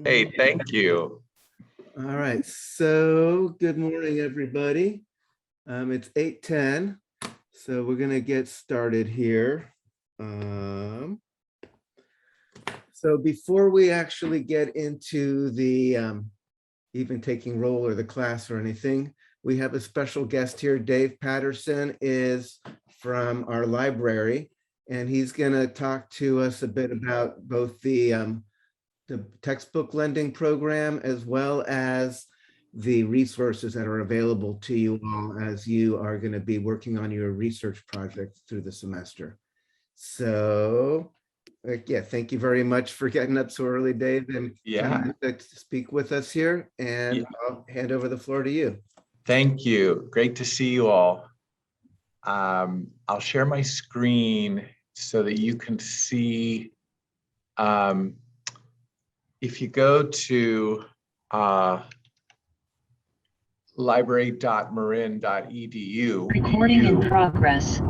Hey, thank you. All right, so good morning, everybody. It's 8:10, so we're gonna get started here. So before we actually get into the even taking roll or the class or anything, we have a special guest here. Dave Patterson is from our library, and he's gonna talk to us a bit about both the textbook lending program as well as the resources that are available to you all as you are going to be working on your research projects through the semester. So yeah, thank you very much for getting up so early, Dave, and coming to speak with us here. And I'll hand over the floor to you. Thank you. Great to see you all. I'll share my screen so that you can see. If you go to library.marin.edu. Recording in progress.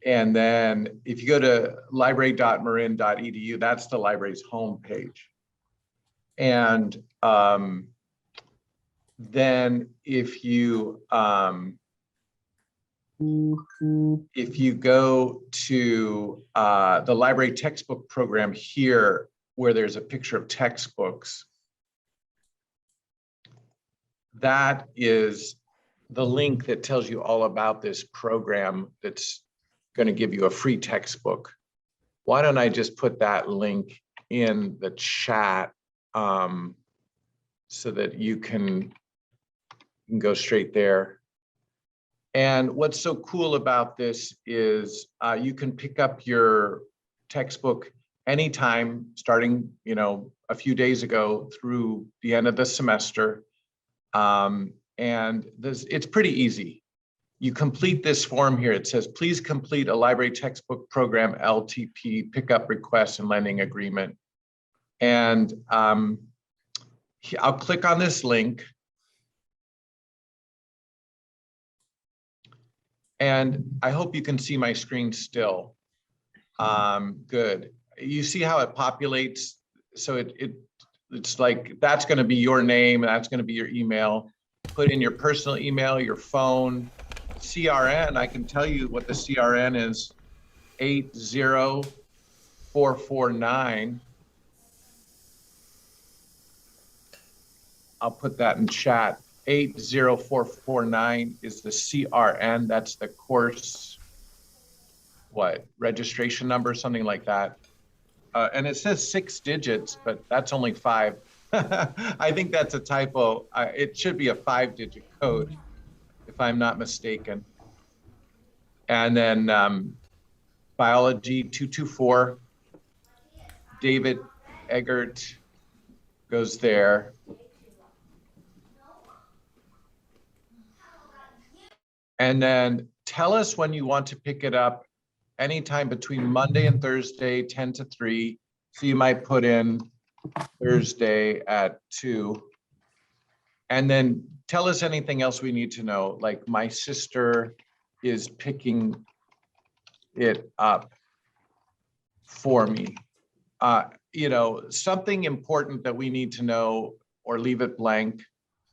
And then if you go to library.marin.edu, that's the library's homepage. And then if you go to the library textbook program here, where there's a picture of textbooks, that is the link that tells you all about this program that's going to give you a free textbook. Why don't I just put that link in the chat so that you can go straight there. And what's so cool about this is you can pick up your textbook anytime, starting, a few days ago through the end of the semester. And it's pretty easy. You complete this form here. It says, please complete a library textbook program LTP pickup request and lending agreement. And I'll click on this link. And I hope you can see my screen still. Good. You see how it populates? So it's like, that's going to be your name, and that's going to be your email. Put in your personal email, your phone, CRN. I can tell you what the CRN is, 80449. I'll put that in chat. 80449 is the CRN. That's the course, registration number, something like that. And it says 6 digits, but that's only 5. I think that's a typo. It should be a 5-digit code, if I'm not mistaken. And then biology 224, David Eggert goes there. And then tell us when you want to pick it up, anytime between Monday and Thursday, 10 to 3. So you might put in Thursday at 2. And then tell us anything else we need to know. Like, my sister is picking it up for me. Something important that we need to know, or leave it blank.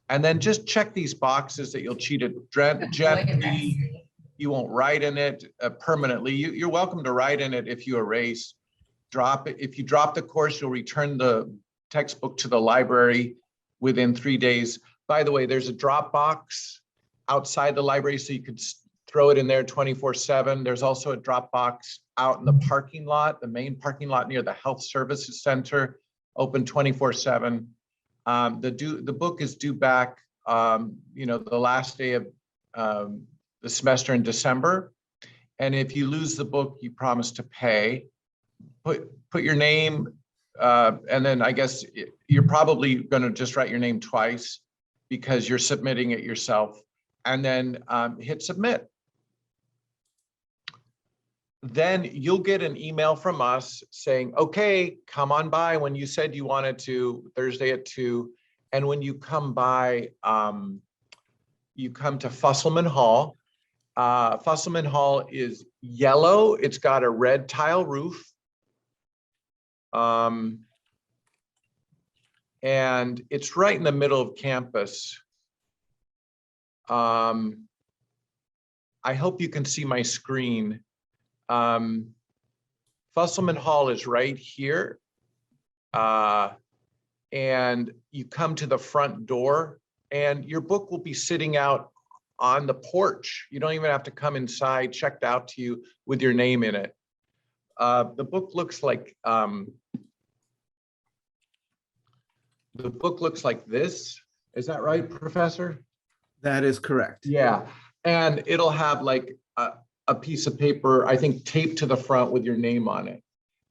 And then just check these boxes that you'll cheat it gently. You won't write in it permanently. You're welcome to write in it if you erase. Drop it. If you drop the course, you'll return the textbook to the library within 3 days. By the way, there's a drop box outside the library, so you could throw it in there 24/7. There's also a drop box out in the parking lot, the main parking lot near the Health Services Center, open 24/7. The book is due back, the last day of the semester in December. And if you lose the book, you promise to pay. Put your name, and then I guess you're probably going to just write your name twice because you're submitting it yourself, and then hit submit. Then you'll get an email from us saying, okay, come on by when you said you wanted to, Thursday at 2. And when you come by, you come to Frantzman Hall. Frantzman Hall is yellow. It's got a red tile roof. and it's right in the middle of campus. I hope you can see my screen. Fusselman Hall is right here. And you come to the front door and your book will be sitting out on the porch. You don't even have to come inside, checked out to you with your name in it. The book looks like this. Is that right, Professor? That is correct. Yeah, and it'll have like a piece of paper, I think, taped to the front with your name on it.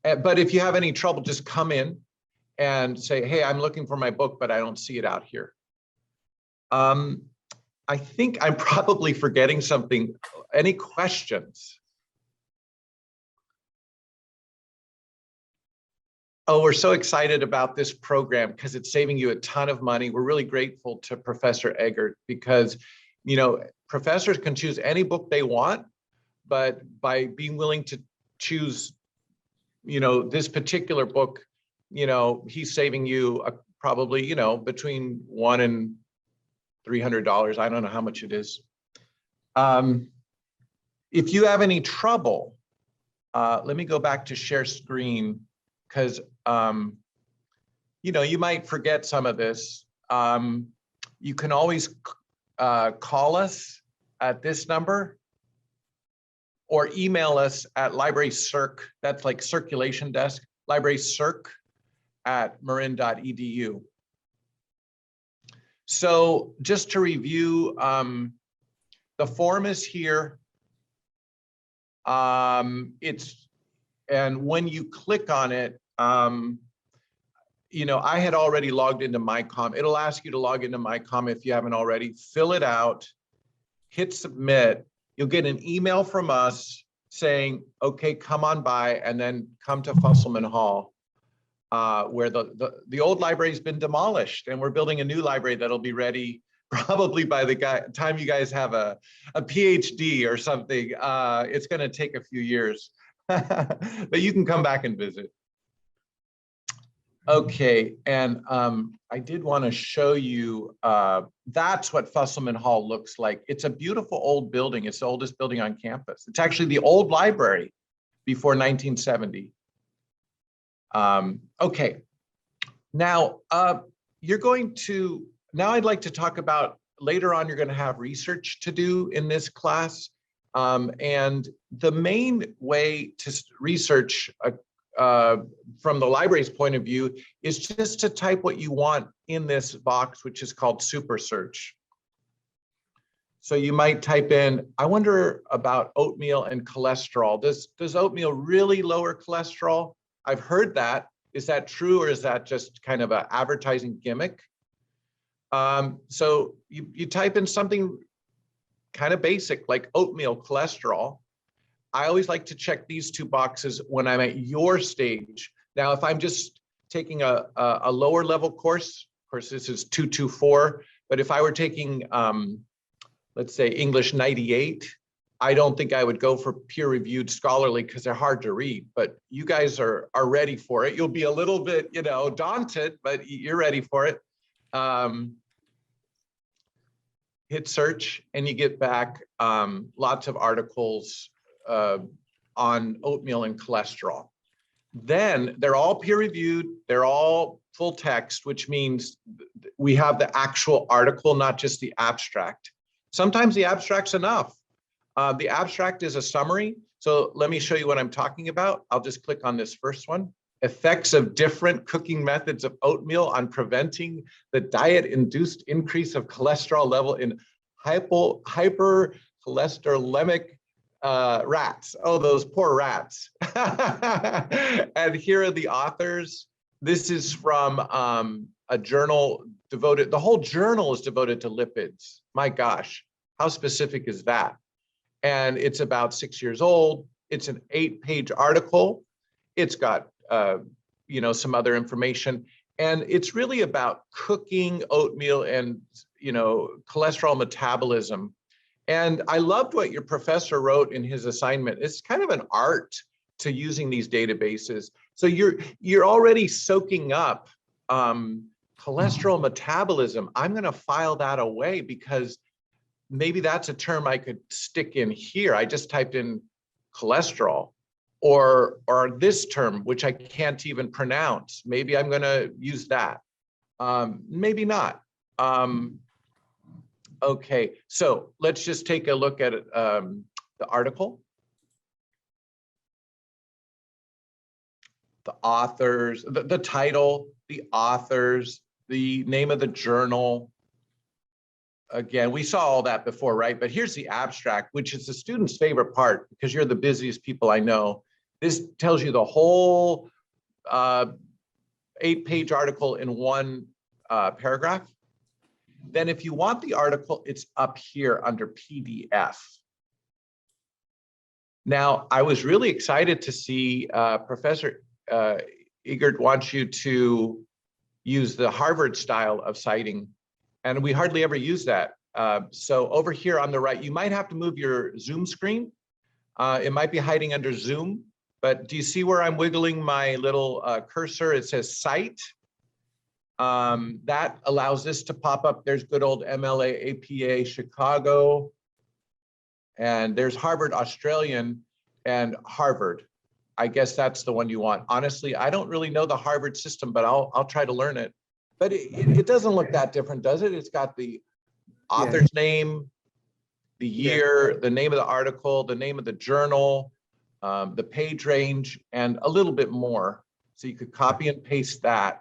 But if you have any trouble, just come in and say, hey, I'm looking for my book, but I don't see it out here. I think I'm probably forgetting something. Any questions? Oh, we're so excited about this program because it's saving you a ton of money. We're really grateful to Professor Eggert because, you know, professors can choose any book they want, but by being willing to choose, you know, this particular book, you know, he's saving you probably, you know, between $100 and $300. I don't know how much it is. If you have any trouble, let me go back to share screen because, you know, you might forget some of this. You can always call us at this number or email us at library circ, that's like circulation desk, library circ@marin.edu. So just to review, the form is here. And when you click on it, you know, I had already logged into MyCom. It'll ask you to log into MyCom if you haven't already. Fill it out, hit submit. You'll get an email from us saying, okay, come on by, and then come to Fusselman Hall, where the old library's been demolished, and we're building a new library that'll be ready probably by the time you guys have a PhD or something. It's going to take a few years, but you can come back and visit. Okay, and I did want to show you, that's what Fusselman Hall looks like. It's a beautiful old building. It's the oldest building on campus. It's actually the old library before 1970. Okay, now now I'd like to talk about, later on you're going to have research to do in this class. And the main way to research from the library's point of view is just to type what you want in this box, which is called super search. So you might type in, I wonder about oatmeal and cholesterol. Does oatmeal really lower cholesterol? I've heard that. Is that true, or is that just kind of an advertising gimmick? So you type in something kind of basic like oatmeal cholesterol. I always like to check these two boxes when I'm at your stage. Now, if I'm just taking a lower level course, of course, this is 224, but if I were taking, let's say, English 98, I don't think I would go for peer-reviewed scholarly because they're hard to read, but you guys are ready for it. You'll be a little bit, you know, daunted, but you're ready for it. Hit search and you get back lots of articles on oatmeal and cholesterol. Then they're all peer-reviewed, they're all full text, which means we have the actual article, not just the abstract. Sometimes the abstract's enough. The abstract is a summary. So let me show you what I'm talking about. I'll just click on this first one. Effects of different cooking methods of oatmeal on preventing the diet-induced increase of cholesterol level in hypercholesterolemic rats. Oh, those poor rats. And here are the authors. This is from a journal devoted, the whole journal is devoted to lipids. My gosh, how specific is that? And it's about 6 years old. It's an 8-page article. It's got you know, some other information. And it's really about cooking oatmeal and, you know, cholesterol metabolism. And I loved what your professor wrote in his assignment. It's kind of an art to using these databases. So you're already soaking up cholesterol metabolism, I'm going to file that away because maybe that's a term I could stick in here. I just typed in cholesterol, or this term, which I can't even pronounce. Maybe I'm going to use that. Maybe not. Okay, so let's just take a look at the article. The authors, the title, the authors, the name of the journal. Again, we saw all that before, right? But here's the abstract, which is the student's favorite part because you're the busiest people I know. This tells you the whole 8-page article in one paragraph. Then if you want the article, it's up here under PDF. Now, I was really excited to see Professor Egert wants you to use the Harvard style of citing, and we hardly ever use that. So over here on the right, you might have to move your Zoom screen. It might be hiding under Zoom, but do you see where I'm wiggling my little cursor? It says cite. That allows this to pop up. There's good old MLA, APA, Chicago, and there's Harvard Australian and Harvard. I guess that's the one you want. Honestly, I don't really know the Harvard system, but I'll try to learn it. But it doesn't look that different, does it? It's got the author's name, the year, the name of the article, the name of the journal, the page range, and a little bit more. So you could copy and paste that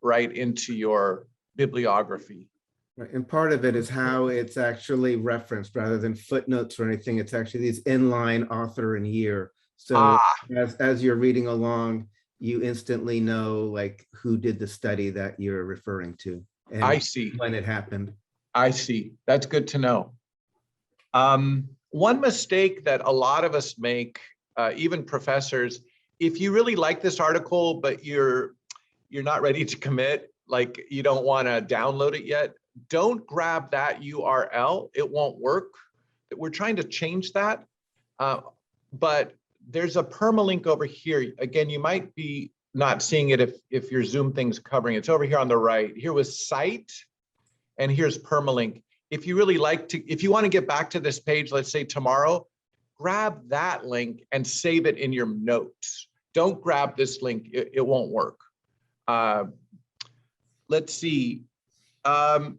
right into your bibliography. Right. And part of it is how it's actually referenced rather than footnotes or anything. It's actually these inline author and year. So as you're reading along, you instantly know like who did the study that you're referring to. And I see. When it happened. I see. That's good to know. One mistake that a lot of us make, even professors, if you really like this article, but you're not ready to commit, like you don't want to download it yet, don't grab that URL. It won't work. We're trying to change that. But there's a permalink over here. Again, you might be not seeing it if your Zoom thing's covering. It's over here on the right. Here was cite, and here's permalink. If you really like to, if you want to get back to this page, let's say tomorrow, grab that link and save it in your notes. Don't grab this link. It won't work. Let's see. One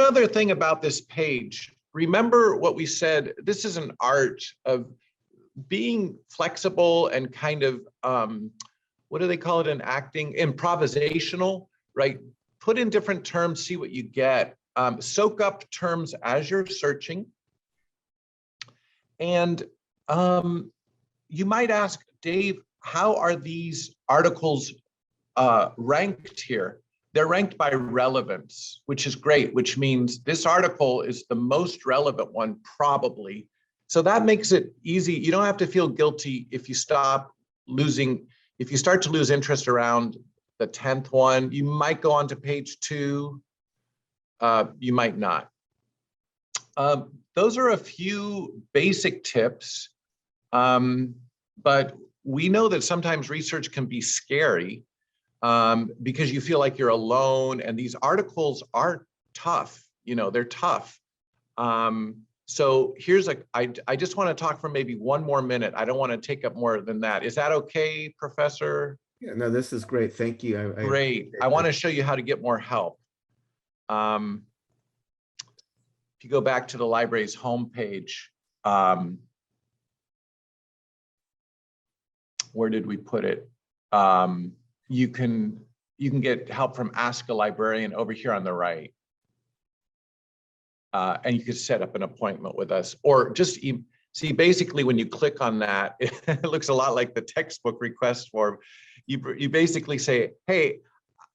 other thing about this page, remember what we said, this is an art of being flexible and kind of, what do they call it in acting? Improvisational, right? Put in different terms, see what you get. Soak up terms as you're searching. And you might ask, Dave, how are these articles ranked here? They're ranked by relevance, which is great, which means this article is the most relevant one, probably. So that makes it easy. You don't have to feel guilty if you start to lose interest around the 10th one. You might go on to page 2. You might not. Those are a few basic tips, but we know that sometimes research can be scary. Because you feel like you're alone, and these articles are tough, they're tough. So here's I just want to talk for maybe one more minute. I don't want to take up more than that. Is that okay, Professor? Yeah, no, this is great. Thank you. Great. I want to show you how to get more help. If you go back to the library's homepage, where did we put it? You can get help from Ask a Librarian over here on the right. And you can set up an appointment with us, or just see, basically when you click on that, it looks a lot like the textbook request form. You basically say, hey,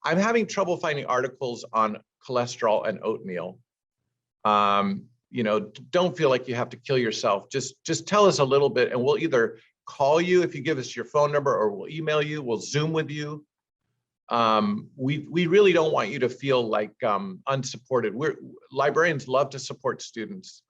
I'm having trouble finding articles on cholesterol and oatmeal. Don't feel like you have to kill yourself. Just tell us a little bit, and we'll either call you if you give us your phone number, or we'll email you, we'll Zoom with you. We really don't want you to feel like unsupported. Librarians love to support students.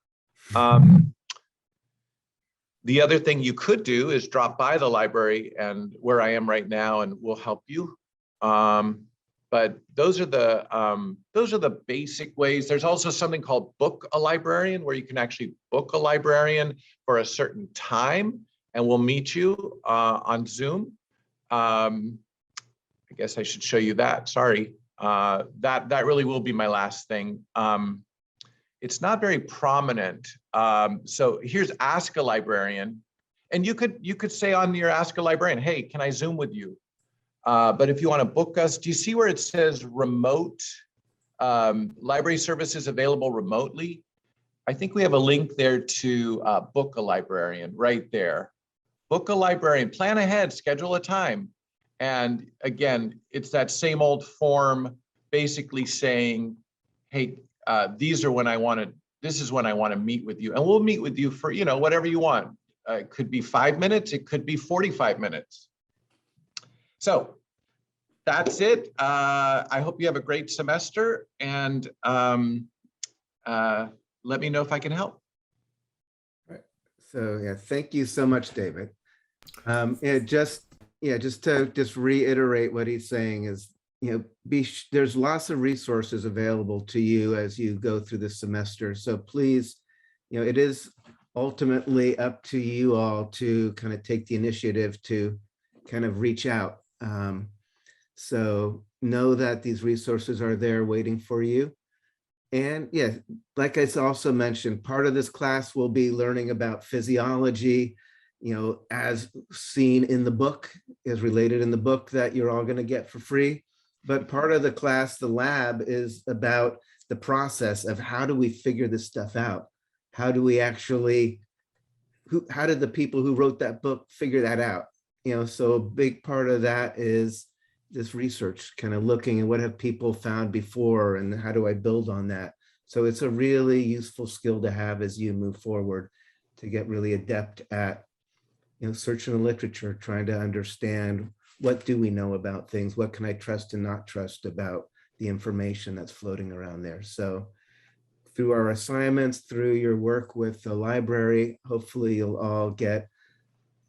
The other thing you could do is drop by the library and where I am right now, and we'll help you. But those are the basic ways. There's also something called Book a Librarian, where you can actually book a librarian for a certain time, and we'll meet you on Zoom. I guess I should show you that. Sorry, that really will be my last thing. It's not very prominent. So here's Ask a Librarian, and you could say on your Ask a Librarian, hey, can I Zoom with you? But if you want to book us, do you see where it says remote library services available remotely? I think we have a link there to book a librarian right there. Book a librarian, plan ahead, schedule a time. And again, it's that same old form basically saying, hey, this is when I want to meet with you. And we'll meet with you for, whatever you want. It could be 5 minutes, it could be 45 minutes. So that's it. I hope you have a great semester, and let me know if I can help. Right. So yeah, thank you so much, David. Just to reiterate what he's saying is, there's lots of resources available to you as you go through the semester. So please, it is ultimately up to you all to kind of take the initiative to kind of reach out. So know that these resources are there waiting for you. And yeah, like I also mentioned, part of this class will be learning about physiology, as seen in the book, as related in the book that you're all going to get for free. But part of the class, the lab, is about the process of how do we figure this stuff out? How do we actually, how did the people who wrote that book figure that out? So a big part of that is this research, kind of looking at what have people found before and how do I build on that? So it's a really useful skill to have as you move forward, to get really adept at searching the literature, trying to understand what do we know about things, what can I trust and not trust about the information that's floating around there. So through our assignments, through your work with the library, hopefully you'll all get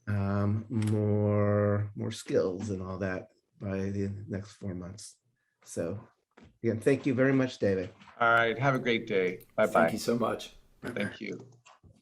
more skills and all that by the next 4 months. So again, thank you very much, David. All right, have a great day. Bye-bye. Thank you so much. Thank you.